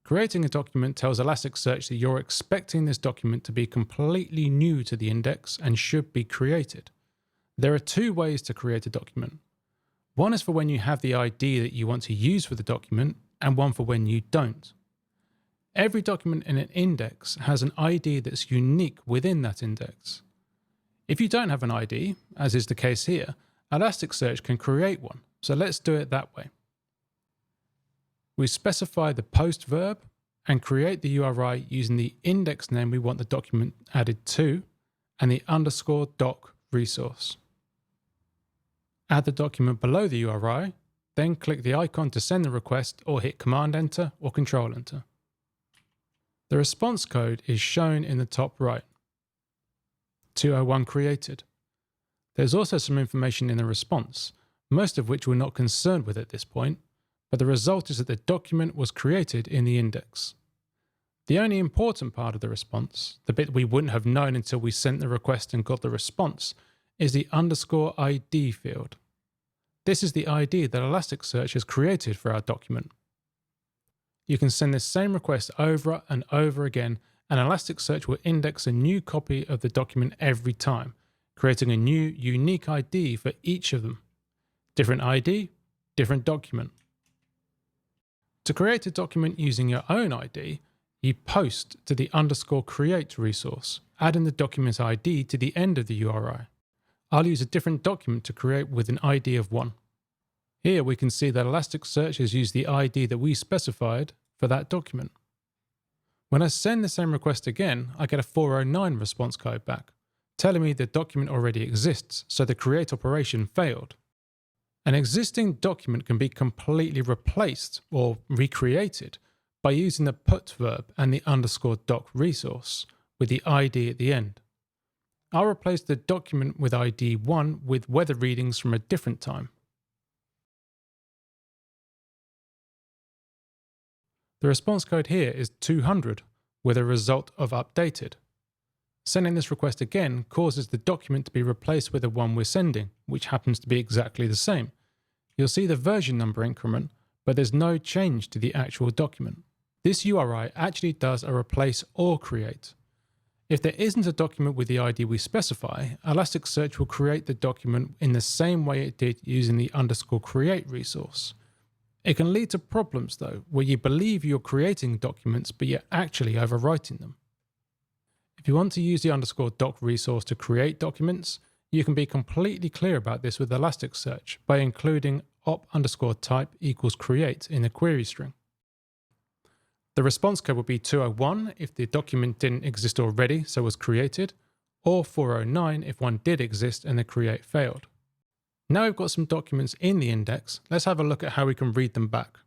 Creating a document tells Elasticsearch that you're expecting this document to be completely new to the index and should be created. There are two ways to create a document. One is for when you have the ID that you want to use for the document, and one for when you don't. Every document in an index has an ID that's unique within that index. If you don't have an ID, as is the case here, Elasticsearch can create one, so let's do it that way. We specify the post verb and create the URI using the index name we want the document added to and the _doc resource. Add the document below the URI, then click the icon to send the request or hit Command Enter or Control Enter. The response code is shown in the top right. 201 created. There's also some information in the response, most of which we're not concerned with at this point, but the result is that the document was created in the index. The only important part of the response, the bit we wouldn't have known until we sent the request and got the response, is the _ID field. This is the ID that Elasticsearch has created for our document. You can send this same request over and over again, and Elasticsearch will index a new copy of the document every time, creating a new unique ID for each of them. Different ID, different document. To create a document using your own ID, you post to the _create resource, adding the document ID to the end of the URI. I'll use a different document to create with an ID of 1. Here we can see that Elasticsearch has used the ID that we specified for that document. When I send the same request again, I get a 409 response code back, telling me the document already exists, so the create operation failed. An existing document can be completely replaced or recreated by using the put verb and the _doc resource with the ID at the end. I'll replace the document with ID 1 with weather readings from a different time. The response code here is 200 with a result of updated. Sending this request again causes the document to be replaced with the one we're sending, which happens to be exactly the same. You'll see the version number increment, but there's no change to the actual document. This URI actually does a replace or create. If there isn't a document with the ID we specify, Elasticsearch will create the document in the same way it did using the _create resource. It can lead to problems though, where you believe you're creating documents but you're actually overwriting them. If you want to use the _doc resource to create documents, you can be completely clear about this with Elasticsearch by including op_type equals create in the query string. The response code would be 201 if the document didn't exist already, so was created, or 409 if one did exist and the create failed. Now we've got some documents in the index, let's have a look at how we can read them back.